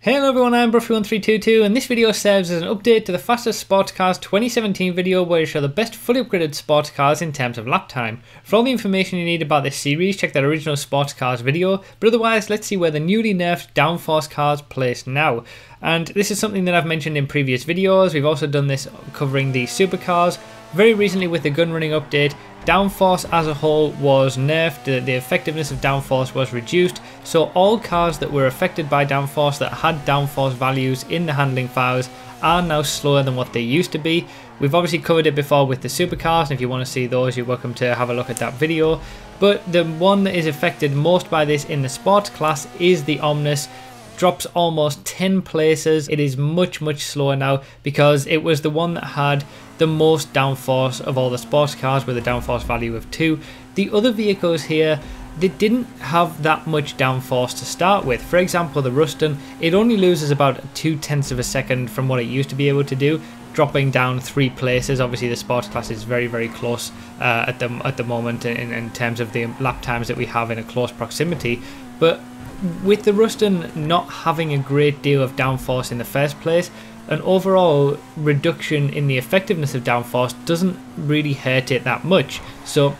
Hello everyone, I'm Bruffy1322 and this video serves as an update to the fastest sports cars 2017 video where I show the best fully upgraded sports cars in terms of lap time. For all the information you need about this series, check that original sports cars video, but otherwise let's see where the newly nerfed downforce cars place now. And this is something that I've mentioned in previous videos. We've also done this covering the supercars. Very recently with the Gunrunning update, downforce as a whole was nerfed, the effectiveness of downforce was reduced, so all cars that were affected by downforce that had downforce values in the handling files are now slower than what they used to be. We've obviously covered it before with the supercars, and if you want to see those you're welcome to have a look at that video, but the one that is affected most by this in the sports class is the Omnis. Drops almost 10 places. It is much slower now because it was the one that had the most downforce of all the sports cars with a downforce value of 2. The other vehicles here, they didn't have that much downforce to start with. For example, the Ruston, it only loses about 0.2 of a second from what it used to be able to do, dropping down 3 places. Obviously the sports class is very close at the moment in terms of the lap times that we have in a close proximity, but with the Ruston not having a great deal of downforce in the first place, an overall reduction in the effectiveness of downforce doesn't really hurt it that much. So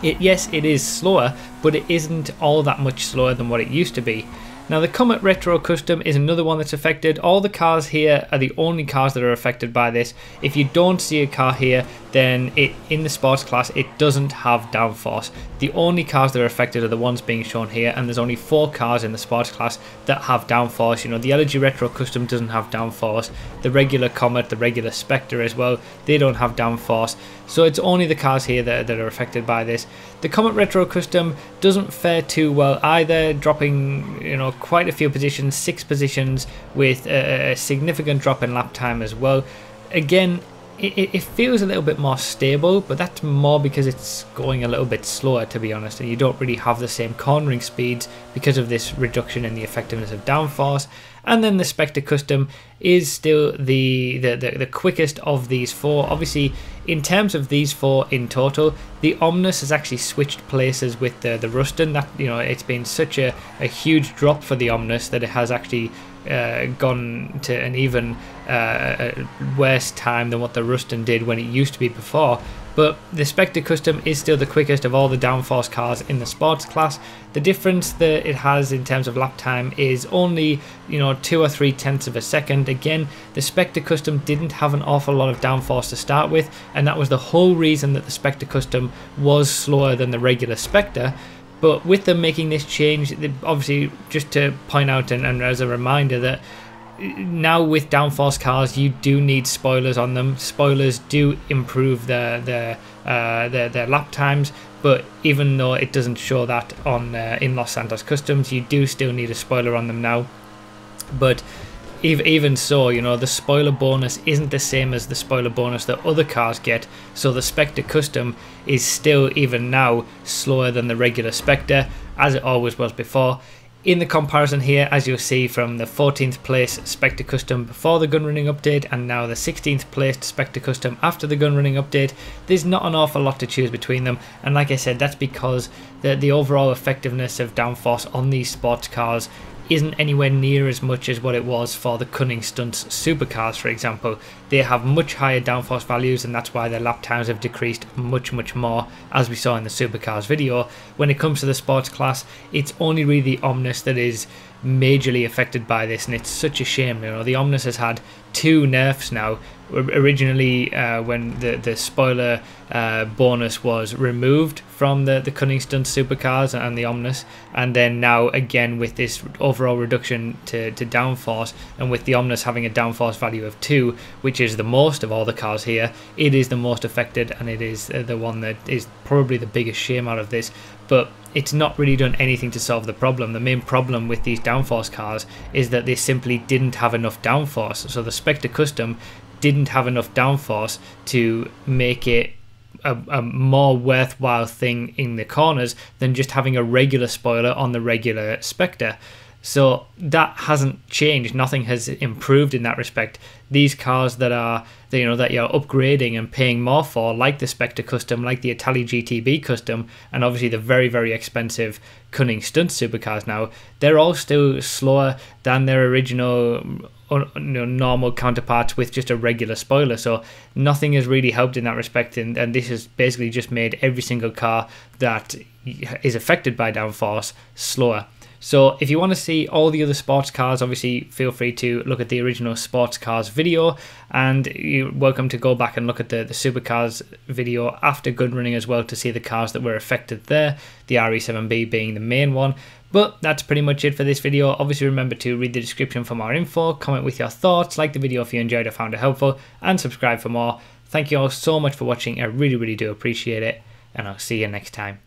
yes, it is slower, but it isn't all that much slower than what it used to be. Now the Comet Retro Custom is another one that's affected. All the cars here are the only cars that are affected by this. If you don't see a car here, then in the sports class it doesn't have downforce. The only cars that are affected are the ones being shown here, and there's only 4 cars in the sports class that have downforce. You know, the LG Retro Custom doesn't have downforce, the regular Comet, the regular Spectre as well, they don't have downforce. So it's only the cars here that are affected by this. The Comet Retro Custom doesn't fare too well either, dropping, you know, quite a few positions, 6 positions, with a significant drop in lap time as well. Again, it feels a little bit more stable, but that's more because it's going a little bit slower, to be honest, and you don't really have the same cornering speeds because of this reduction in the effectiveness of downforce. And then the Spectre Custom is still the quickest of these 4. Obviously, in terms of these 4 in total, the Omnis has actually switched places with the Ruston. That, you know, it's been such a huge drop for the Omnis that it has actually gone to an even worse time than what the Ruston did when it used to be before. But the Spectre Custom is still the quickest of all the downforce cars in the sports class. The difference that it has in terms of lap time is only, you know, 2 or 3/10 of a second. Again, the Spectre Custom didn't have an awful lot of downforce to start with, and that was the whole reason that the Spectre Custom was slower than the regular Spectre. But with them making this change, obviously, just to point out and as a reminder that now with downforce cars you do need spoilers on them. Spoilers do improve their lap times, but even though it doesn't show that on in Los Santos Customs, you do still need a spoiler on them now. But even so, you know, the spoiler bonus isn't the same as the spoiler bonus that other cars get, so the Spectre Custom is still, even now, slower than the regular Spectre, as it always was before. In the comparison here, as you'll see from the 14th place Spectre Custom before the Gunrunning update and now the 16th placed Spectre Custom after the Gunrunning update, there's not an awful lot to choose between them, and like I said, that's because the overall effectiveness of downforce on these sports cars isn't anywhere near as much as what it was for the Cunning Stunts supercars, for example. They have much higher downforce values, and that's why their lap times have decreased much more, as we saw in the supercars video. When it comes to the sports class, it's only really the Omnis that is majorly affected by this, and it's such a shame. You know, the Omnis has had 2 nerfs now. Originally, when the spoiler bonus was removed from the Cunning Stunt supercars and the Omnis, and then now again with this overall reduction to downforce, and with the Omnis having a downforce value of 2, which is the most of all the cars here, it is the most affected, and it is the one that is probably the biggest shame out of this. But it's not really done anything to solve the problem. The main problem with these downforce cars is that they simply didn't have enough downforce. So the Spectre Custom didn't have enough downforce to make it a more worthwhile thing in the corners than just having a regular spoiler on the regular Spectre. So that hasn't changed. Nothing has improved in that respect. These cars that are, that you're upgrading and paying more for, like the Spectre Custom, like the Italy GTB Custom, and obviously the very, very expensive Cunning Stunt supercars now, they're all still slower than their original normal counterparts with just a regular spoiler. So nothing has really helped in that respect, and this has basically just made every single car that is affected by downforce slower. So if you want to see all the other sports cars, obviously feel free to look at the original sports cars video, and you're welcome to go back and look at the supercars video after Gunrunning as well to see the cars that were affected there, the RE7B being the main one. But that's pretty much it for this video. Obviously remember to read the description for more info, comment with your thoughts, like the video if you enjoyed or found it helpful, and subscribe for more. Thank you all so much for watching. I really, really do appreciate it, and I'll see you next time.